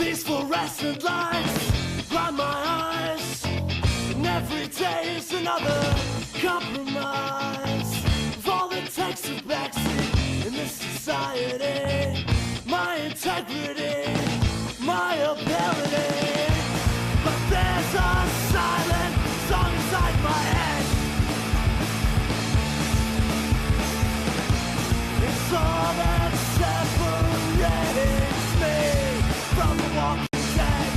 These fluorescent lights blind my eyes, and every day is another compromise of all that takes a backseat in this society. My integrity, my ability, but there's a silent song inside my head. It's all that separates me from the walking dead.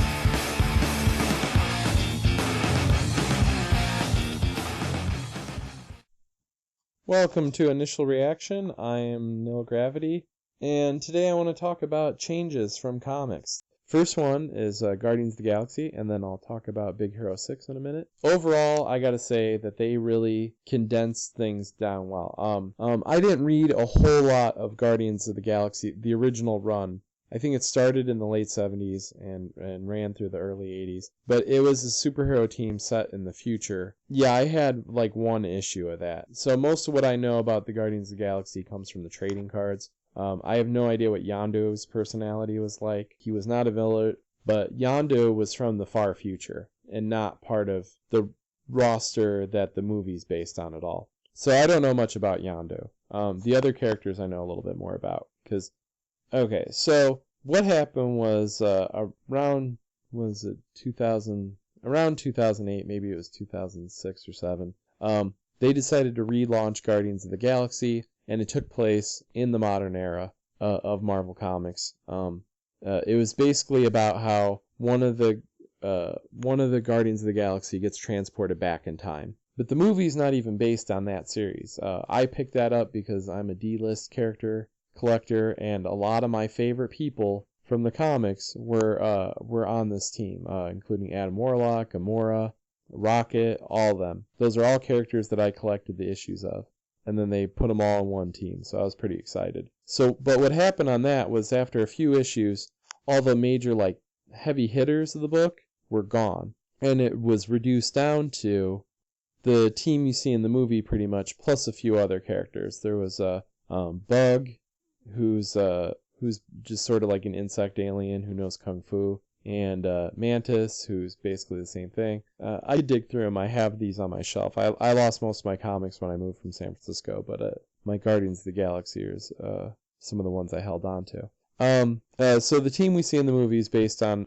Welcome to Initial Reaction. I am Nil Gravity, and today I want to talk about changes from comics. First one is Guardians of the Galaxy, and then I'll talk about Big Hero 6 in a minute. Overall, I gotta say that they really condensed things down well. I didn't read a whole lot of Guardians of the Galaxy, the original run. I think it started in the late 70s and ran through the early 80s. But it was a superhero team set in the future. Yeah, I had like one issue of that. So most of what I know about the Guardians of the Galaxy comes from the trading cards. I have no idea what Yondu's personality was like. He was not a villain, but Yondu was from the far future and not part of the roster that the movie's based on at all. So I don't know much about Yondu. The other characters I know a little bit more about. Okay, so what happened was around 2008, maybe it was 2006 or 7. They decided to relaunch Guardians of the Galaxy, and it took place in the modern era of Marvel Comics. It was basically about how one of the Guardians of the Galaxy gets transported back in time. But the movie's not even based on that series. I picked that up because I'm a D-list character collector, and a lot of my favorite people from the comics were on this team, including Adam Warlock, Gamora, Rocket, all of them. Those are all characters that I collected the issues of, and then they put them all on one team, so I was pretty excited. But what happened on that was after a few issues, all the major like heavy hitters of the book were gone, and it was reduced down to the team you see in the movie pretty much, plus a few other characters. There was Bug, who's just sort of like an insect alien who knows kung fu, and Mantis, who's basically the same thing. I dig through them. I have these on my shelf. I lost most of my comics when I moved from San Francisco, but my Guardians of the Galaxy is some of the ones I held on to. So the team we see in the movie is based on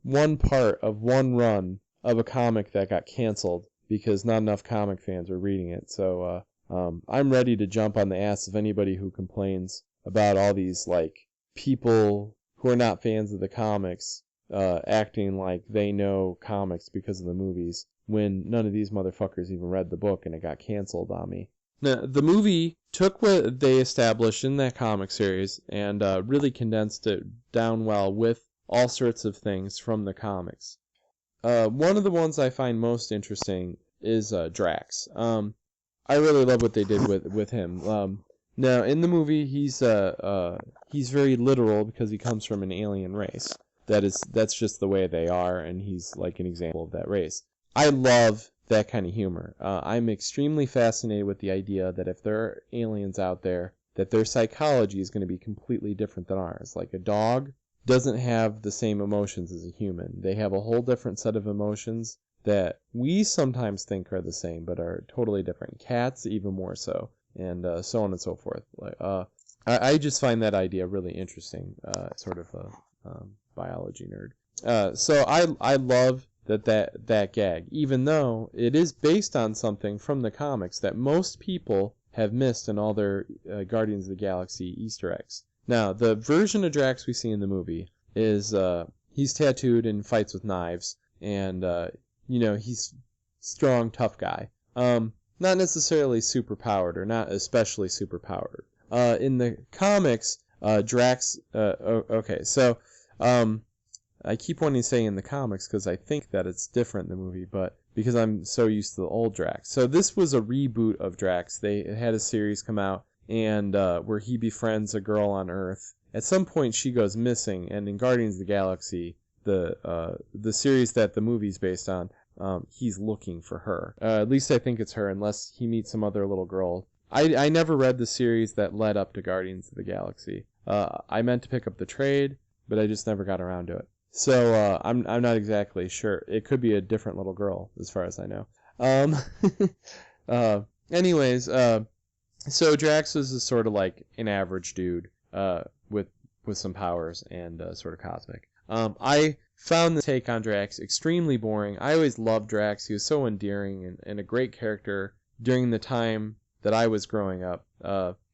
one part of one run of a comic that got canceled because not enough comic fans were reading it. So I'm ready to jump on the ass of anybody who complains about all these like people who are not fans of the comics acting like they know comics because of the movies when none of these motherfuckers even read the book and it got canceled on me. Now, the movie took what they established in that comic series and really condensed it down well with all sorts of things from the comics. One of the ones I find most interesting is Drax. I really love what they did with him. Now, in the movie, he's very literal because he comes from an alien race. That's just the way they are, and he's like an example of that race. I love that kind of humor. I'm extremely fascinated with the idea that if there are aliens out there, that their psychology is going to be completely different than ours. Like a dog doesn't have the same emotions as a human. They have a whole different set of emotions that we sometimes think are the same, but are totally different. Cats, even more so. And so on and so forth. I just find that idea really interesting, sort of a biology nerd. So I love that gag, even though it is based on something from the comics that most people have missed in all their Guardians of the Galaxy Easter eggs. Now, the version of Drax we see in the movie is he's tattooed and fights with knives, and he's strong, tough guy. Not necessarily superpowered, or not especially superpowered. In the comics, Drax... okay, so I keep wanting to say in the comics because I think that it's different in the movie, but because I'm so used to the old Drax. So this was a reboot of Drax. They had a series come out and where he befriends a girl on Earth. At some point, she goes missing, and in Guardians of the Galaxy, the series that the movie's based on, he's looking for her. At least I think it's her, unless he meets some other little girl. I never read the series that led up to Guardians of the Galaxy. I meant to pick up the trade, but I just never got around to it. So I'm not exactly sure. It could be a different little girl, as far as I know. Um, anyways, so Drax is sort of like an average dude, with some powers and sort of cosmic. I found the take on Drax extremely boring. I always loved Drax. He was so endearing and a great character during the time that I was growing up.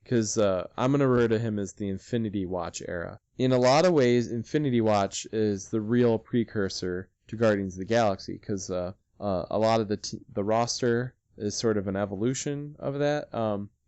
Because I'm going to refer to him as the Infinity Watch era. In a lot of ways, Infinity Watch is the real precursor to Guardians of the Galaxy, because a lot of the roster is sort of an evolution of that.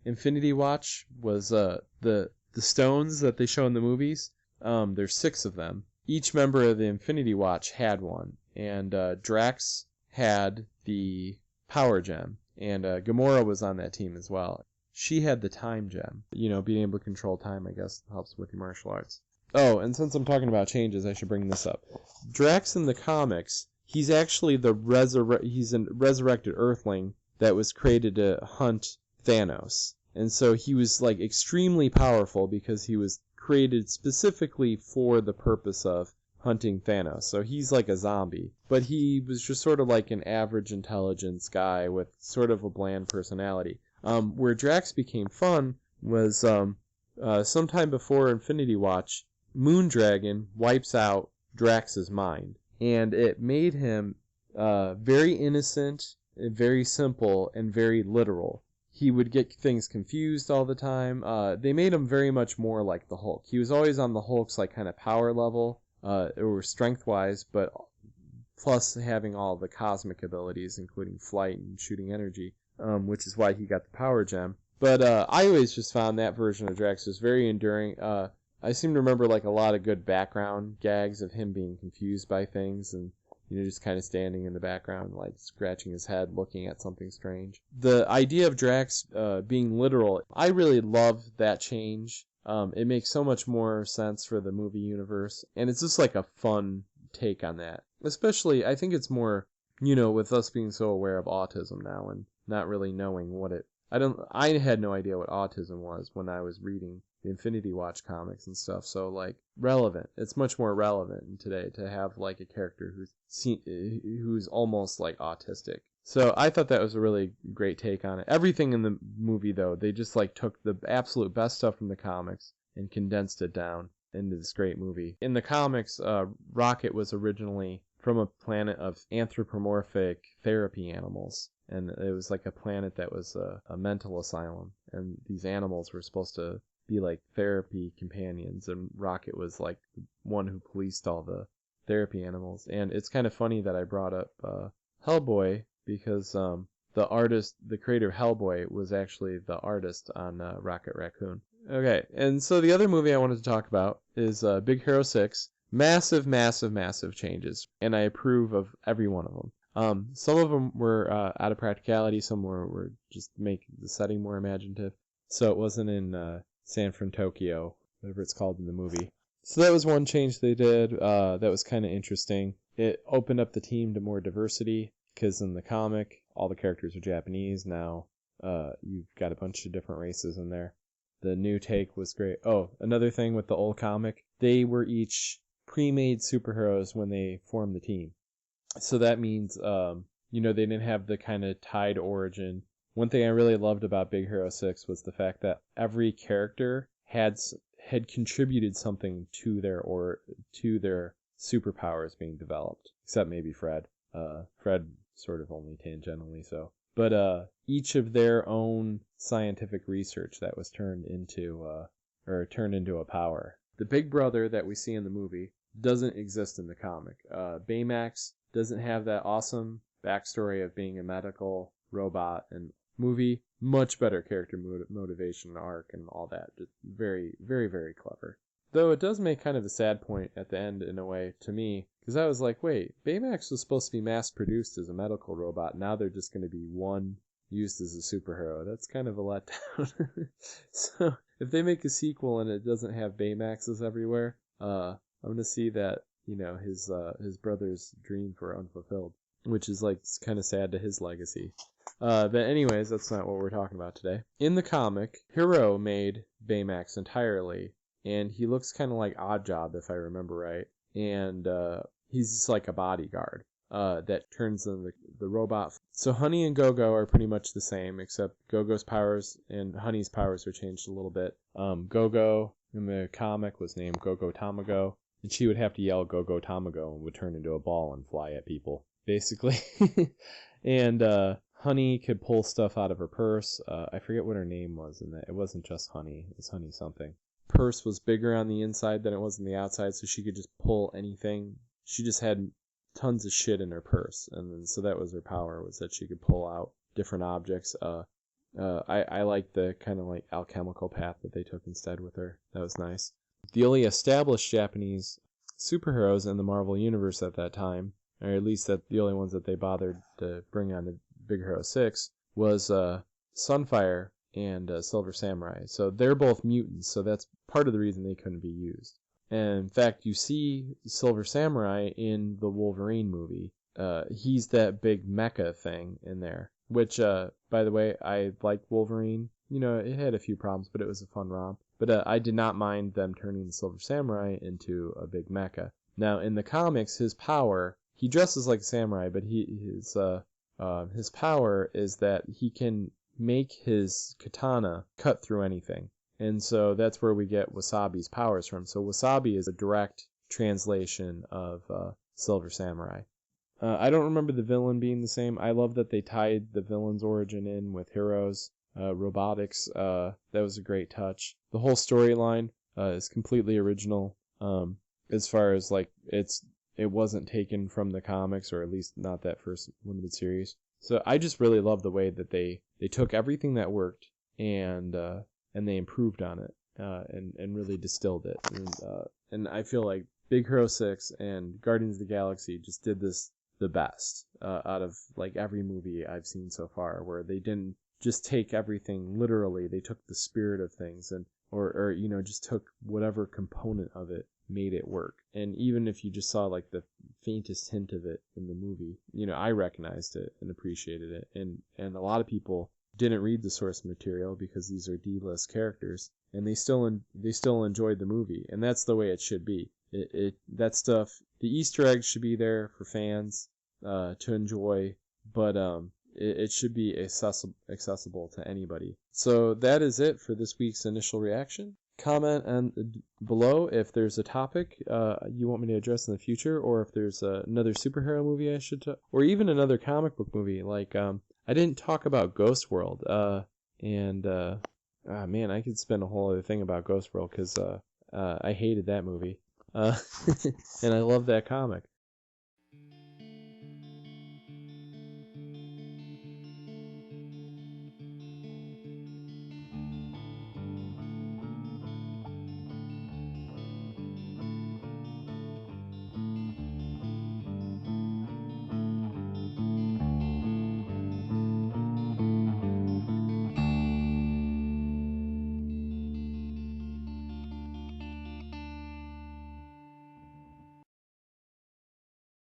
Infinity Watch was the stones that they show in the movies. There's 6 of them. Each member of the Infinity Watch had one, and Drax had the Power Gem, and Gamora was on that team as well. She had the Time Gem. Being able to control time, I guess, helps with your martial arts. Oh, and since I'm talking about changes, I should bring this up. Drax in the comics, he's actually he's a resurrected Earthling that was created to hunt Thanos. And so he was like extremely powerful because he was created specifically for the purpose of hunting Thanos. So he's like a zombie. But he was just sort of like an average intelligence guy with sort of a bland personality. Where Drax became fun was sometime before Infinity Watch, Moondragon wipes out Drax's mind. And it made him very innocent, very simple, and very literal. He would get things confused all the time. They made him very much more like the Hulk. He was always on the Hulk's like kind of power level, or strength-wise, but plus having all the cosmic abilities, including flight and shooting energy, which is why he got the Power Gem. But I always just found that version of Drax was very enduring. I seem to remember like a lot of good background gags of him being confused by things and just kind of standing in the background, like scratching his head, looking at something strange. The idea of Drax being literal, I really love that change. It makes so much more sense for the movie universe, and it's just like a fun take on that. Especially, I think it's more, with us being so aware of autism now and not really knowing what it... I had no idea what autism was when I was reading the Infinity Watch comics and stuff, so like relevant. It's much more relevant today to have like a character who's almost like autistic. So I thought that was a really great take on it. Everything in the movie though, they just like took the absolute best stuff from the comics and condensed it down into this great movie. In the comics, Rocket was originally from a planet of anthropomorphic therapy animals. And it was like a planet that was a mental asylum. And these animals were supposed to be like therapy companions. And Rocket was like the one who policed all the therapy animals. And it's kind of funny that I brought up Hellboy because the creator of Hellboy was actually the artist on Rocket Raccoon. Okay, and so the other movie I wanted to talk about is Big Hero 6. Massive, massive, massive changes. And I approve of every one of them. Some of them were out of practicality, some were just to make the setting more imaginative. So it wasn't in San Fran, Tokyo, whatever it's called in the movie. So that was one change they did that was kind of interesting. It opened up the team to more diversity, because in the comic, all the characters are Japanese. Now you've got a bunch of different races in there. The new take was great. Oh, another thing with the old comic, they were each pre-made superheroes when they formed the team. So that means, they didn't have the kind of tied origin. One thing I really loved about Big Hero 6 was the fact that every character had contributed something to their superpowers being developed, except maybe Fred. Fred sort of only tangentially so. But each of their own scientific research that was turned into a power. The big brother that we see in the movie doesn't exist in the comic. Baymax doesn't have that awesome backstory of being a medical robot, and movie, much better character motivation arc and all that. Just very, very, very clever. Though it does make kind of a sad point at the end in a way to me, because I was like, wait, Baymax was supposed to be mass produced as a medical robot. Now they're just going to be one used as a superhero. That's kind of a letdown. So if they make a sequel and it doesn't have Baymaxes everywhere, I'm going to see that his brother's dreams were unfulfilled, which is like kind of sad to his legacy. But anyways, that's not what we're talking about today. In the comic, Hero made Baymax entirely, and he looks kind of like Oddjob if I remember right. and he's just like a bodyguard that turns into the robot. So Honey and Go-Go are pretty much the same, except Go-Go's powers and Honey's powers are changed a little bit. Go-Go in the comic was named Go-Go Tamago, and she would have to yell Go-Go Tamago and would turn into a ball and fly at people, basically. And Honey could pull stuff out of her purse. I forget what her name was in that. It wasn't just Honey. It was Honey something. Purse was bigger on the inside than it was on the outside, so she could just pull anything. She just had tons of shit in her purse, and then, so that was her power, was that she could pull out different objects. I like the kind of like alchemical path that they took instead with her. That was nice. The only established Japanese superheroes in the Marvel Universe at that time, or at least that the only ones that they bothered to bring on to Big Hero 6, was Sunfire and Silver Samurai. So they're both mutants, so that's part of the reason they couldn't be used. And in fact, you see Silver Samurai in the Wolverine movie. He's that big mecha thing in there, which, by the way, I like Wolverine. You know, it had a few problems, but it was a fun romp. But I did not mind them turning the Silver Samurai into a big mecha. Now, in the comics, his power, he dresses like a samurai, but his power is that he can make his katana cut through anything. And so that's where we get Wasabi's powers from. So Wasabi is a direct translation of Silver Samurai. I don't remember the villain being the same. I love that they tied the villain's origin in with Heroes Robotics. That was a great touch. The whole storyline is completely original. As far as like it wasn't taken from the comics, or at least not that first limited series. So I just really love the way that they took everything that worked and they improved on it and really distilled it. And I feel like Big Hero 6 and Guardians of the Galaxy just did this the best out of like every movie I've seen so far, where they didn't just take everything literally. They took the spirit of things and or you know, just took whatever component of it, made it work. And even if you just saw like the faintest hint of it in the movie, you know, I recognized it and appreciated it. And a lot of people didn't read the source material because these are D-list characters, and they still enjoyed the movie, and that's the way it should be. That stuff, the Easter eggs should be there for fans to enjoy, but it should be accessible to anybody. So that is it for this week's initial reaction. Comment below if there's a topic you want me to address in the future, or if there's another superhero movie I should or even another comic book movie. Like I didn't talk about Ghost World, man, I could spend a whole other thing about Ghost World because I hated that movie, and I love that comic.